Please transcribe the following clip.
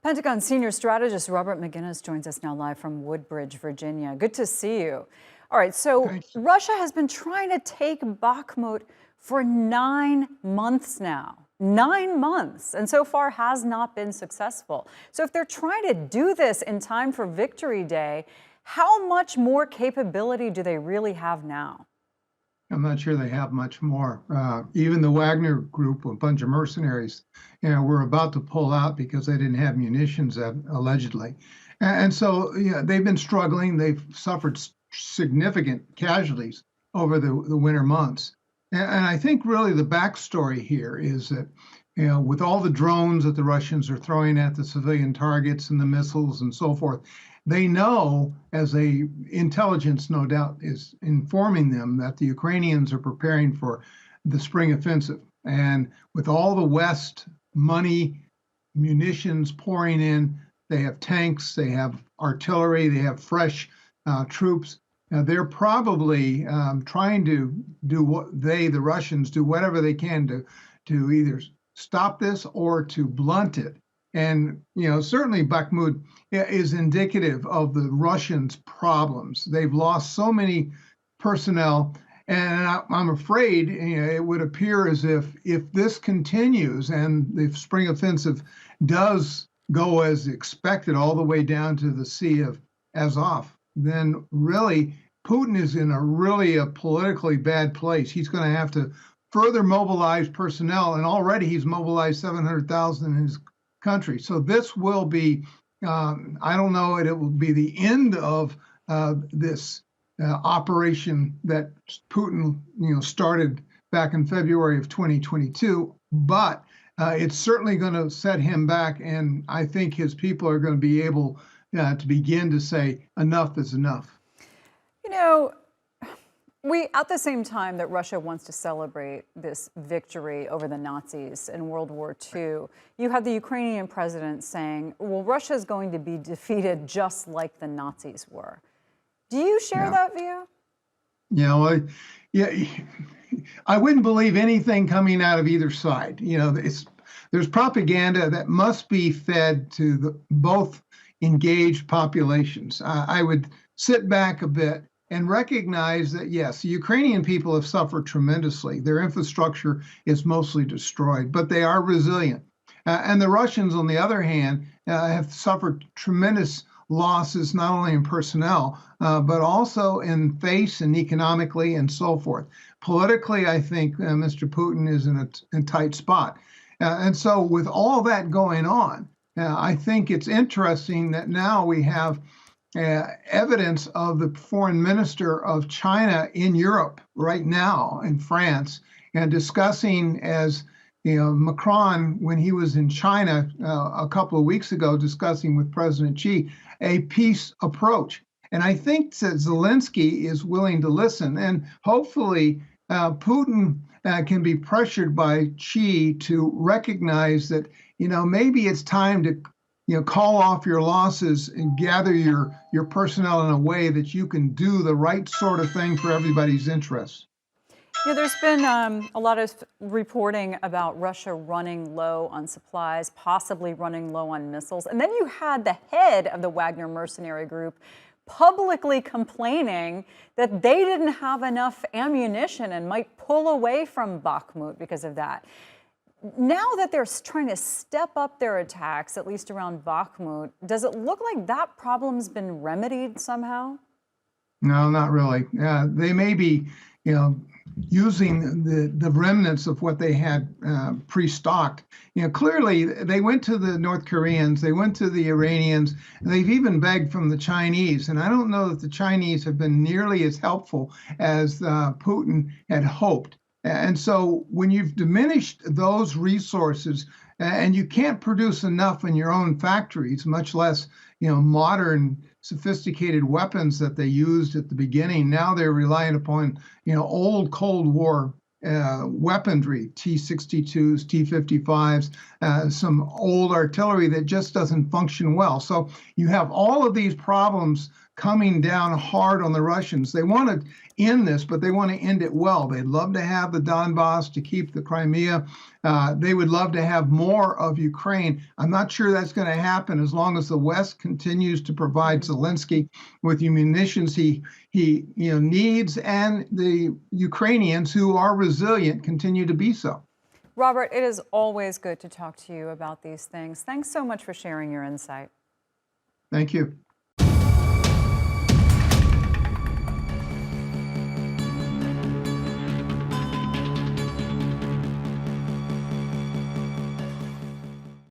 Pentagon senior strategist Robert Maginnis joins us now live from Woodbridge, Virginia. Good to see you. All right, so Thank you. Russia has been trying to take Bakhmut for 9 months now. 9 months, and so far has not been successful. So if they're trying to do this in time for Victory Day, how much more capability do they really have now? I'm not sure they have much more. Even the Wagner group, a bunch of mercenaries, were about to pull out because they didn't have munitions, allegedly. And so, they've been struggling. They've suffered significant casualties over the winter months. And I think really the backstory here is that, with all the drones that the Russians are throwing at the civilian targets and the missiles and so forth, they know, as intelligence no doubt is informing them, that the Ukrainians are preparing for the spring offensive. And with all the West money, munitions pouring in, they have tanks, they have artillery, they have fresh troops. They're probably trying to do the Russians, do whatever they can to either stop this or to blunt it. And, certainly Bakhmut is indicative of the Russians' problems. They've lost so many personnel, and I'm afraid it would appear as if this continues and the spring offensive does go as expected all the way down to the Sea of Azov, then really Putin is in a politically bad place. He's going to have to further mobilize personnel, and already he's mobilized 700,000 in his country. So this will be, I don't know, it will be the end of this operation that Putin, started back in February of 2022. But it's certainly going to set him back, and I think his people are going to be able to begin to say enough is enough. At the same time that Russia wants to celebrate this victory over the Nazis in World War II, you have the Ukrainian president saying, well, Russia is going to be defeated just like the Nazis were. Do you share that view? I wouldn't believe anything coming out of either side. There's propaganda that must be fed to both engaged populations. I would sit back a bit and recognize that, yes, the Ukrainian people have suffered tremendously. Their infrastructure is mostly destroyed, but they are resilient. And the Russians, on the other hand, have suffered tremendous losses, not only in personnel, but also in face and economically and so forth. Politically, I think Mr. Putin is in a tight spot. And so with all that going on, I think it's interesting that now we have evidence of the foreign minister of China in Europe right now, in France, and discussing, as Macron, when he was in China a couple of weeks ago, discussing with President Xi a peace approach. And I think that Zelensky is willing to listen, and hopefully Putin can be pressured by Xi to recognize that, maybe it's time to call off your losses and gather your personnel in a way that you can do the right sort of thing for everybody's interests. There's been a lot of reporting about Russia running low on supplies, possibly running low on missiles. And then you had the head of the Wagner mercenary group publicly complaining that they didn't have enough ammunition and might pull away from Bakhmut because of that. Now that they're trying to step up their attacks, at least around Bakhmut, does it look like that problem's been remedied somehow? No, not really. They may be, using the remnants of what they had pre-stocked. Clearly they went to the North Koreans, they went to the Iranians, and they've even begged from the Chinese. And I don't know that the Chinese have been nearly as helpful as Putin had hoped. And so when you've diminished those resources and you can't produce enough in your own factories, much less, modern sophisticated weapons that they used at the beginning, now they're relying upon, old Cold War weaponry, T-62s, T-55s, some old artillery that just doesn't function well. So you have all of these problems coming down hard on the Russians. They want to end this, but they want to end it well. They'd love to have the Donbass to keep the Crimea. They would love to have more of Ukraine. I'm not sure that's going to happen as long as the West continues to provide Zelensky with the munitions he needs, and the Ukrainians, who are resilient, continue to be so. Robert, it is always good to talk to you about these things. Thanks so much for sharing your insight. Thank you.